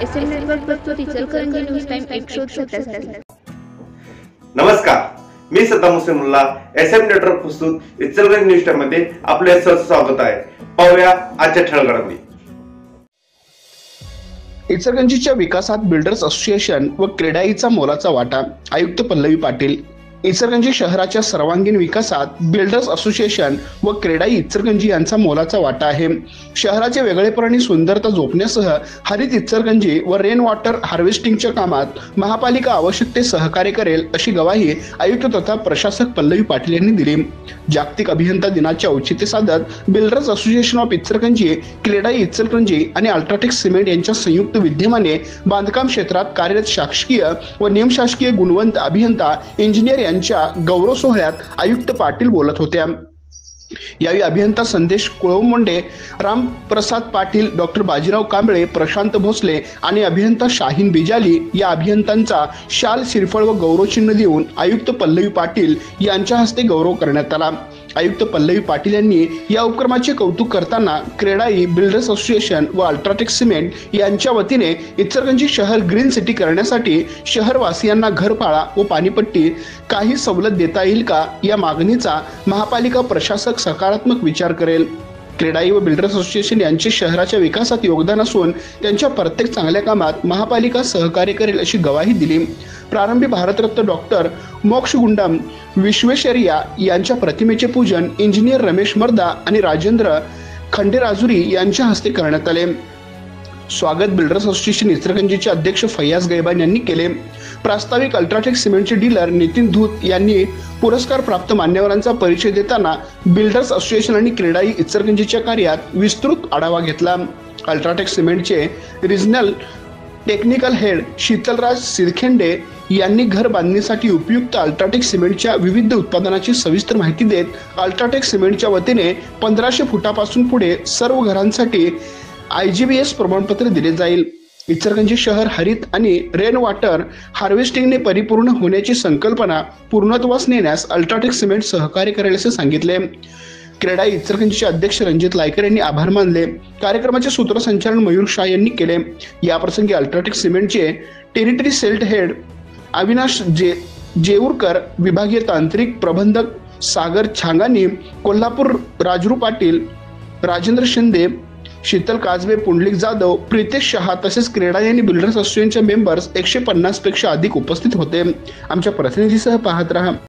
SM network प्रस्तुत Ichalkaranji news time 137. नमस्कार, मी Saddam Hussain Mulla. SM network प्रस्तुत इचलकरंजी न्यूज टाइम मध्ये आपले सहर्ष स्वागत आहे. पाहूया आजच्या ठळक घडामोडी. इचलकरंजीच्या विकासात बिल्डर्स असोसिएशन व क्रेडाईचा मोलाचा वाटा. आयुक्त पल्लवी पाटील. इचलकरंजी शहराच्या सर्वांगीण विकासात बिल्डर्स असोसिएशन व क्रेडाई इचलकरंजी यांचा मोलाचा वाटा आहे. शहराचे वेगळेपण सुंदरता जोपण्यासह हरित इचलकरंजी व रेन वॉटर हार्वेस्टिंगच्या कामात महापालिका आवश्यक ते सहकार्य करेल अशी ग्वाही आयुक्त तथा प्रशासक पल्लवी पाटील यांनी दिली. जागतिक अभियंता दिनाचे औचित्य साधत builders association of Ichalkaranji, CREDAI Ichalkaranji आणि अल्ट्राटेक सिमेंट यांच्या संयुक्त विद्यमाने बांधकाम क्षेत्रात कार्यरत शासकीय व निमशासकीय गुणवंत अभियंता, इंजिनियर यांच्या गौरव सोहळ्यात आयुक्त पाटील बोलत होत्या. यावेळी अभियंता संदेश कुळवंडे, रामप्रसाद पाटील, डॉक्टर बाजीराव कांबळे, प्रशांत भोसले आणि अभियंता शाहीन बिजाली या अभियंत्यांचा शाल, श्रीफळ व गौरवचिन्ह देऊन आयुक्त पल्लवी पाटील यांच्या हस्ते गौरव करण्यात आला. आयुक्त पल्लवी पाटील यांनी या उपक्रमाचे कौतुक करताना क्रेडाई, बिल्डर्स असोसिएशन व अल्ट्राटेक सिमेंट यांच्या वतीने इचलकरंजी शहर ग्रीन सिटी करण्यासाठी शहरवासियांना घरफाळा व पाणीपट्टी काही सवलत देता येईल का या मागणीचा महापालिका प्रशासक सकारात्मक विचार करेल. क्रेडाई व बिल्डर्स असोसिएशन यांचे शहराच्या विकासात योगदान असून त्यांच्या प्रत्येक चांगल्या कामात महापालिका सहकार्य करेल अशी ग्वाही दिली. प्रारंभी भारतरत्न डॉक्टर मोक्षगुंडम विश्वेश्वरय्या यांच्या प्रतिमेचे पूजन इंजिनियर रमेश मर्दा आणि राजेंद्र खंडेराजुरी यांच्या हस्ते करण्यात आले. स्वागत बिल्डर्स असोसिएशन इचलकरंजीचे अध्यक्ष फैयाज गैबान यांनी केले. प्रास्ताविक अल्ट्राटेक सिमेंटचे डीलर नितीन धूत यांनी पुरस्कार प्राप्त मान्यवरांचा परिचय देताना बिल्डर्स असोसिएशन आणि क्रेडाई इचलकरंजीच्या कार्यात विस्तृत आढावा घेतला. अल्ट्राटेक सिमेंटचे रिजनल टेक्निकल हेड शीतलराज सिरखेंडे यांनी घर बांधणीसाठी उपयुक्त अल्ट्राटेक सिमेंटच्या विविध उत्पादनाची सविस्तर माहिती देत अल्ट्राटेक सिमेंटच्या वतीने 1500 फुटापासून पुढे सर्व घरांसाठी IGBS प्रमाणपत्र दिले जाईल. इचलकरंजी शहर हरित आणि रेन वॉटर हार्वेस्टिंगने परिपूर्ण होण्याची संकल्पना पूर्णत्वास नेण्यास अल्ट्राटेक सिमेंट सहकार्य करेल असे सांगितले. क्रेडाई इचलकरंजीचे अध्यक्ष रणजित लायकर यांनी आभार मानले. कार्यक्रमाचे सूत्रसंचालन मयूर शाह यांनी केले. याप्रसंगी अल्ट्राटेक सिमेंटचे territory sailed head Avinash Jeurkar, विभागीय तांत्रिक प्रबंधक सागर छांगानी, कोल्हापूर राजरू पाटील, राजेंद्र शिंदे, शीतल काजवे, पुंडलिक जाधव, प्रितेश शहा तसेच क्रेडाई आणि बिल्डर्स असोसिएशनचे मेंबर्स 150 पेक्षा अधिक उपस्थित होते. आमच्या प्रतिनिधीसह पाहत रहा.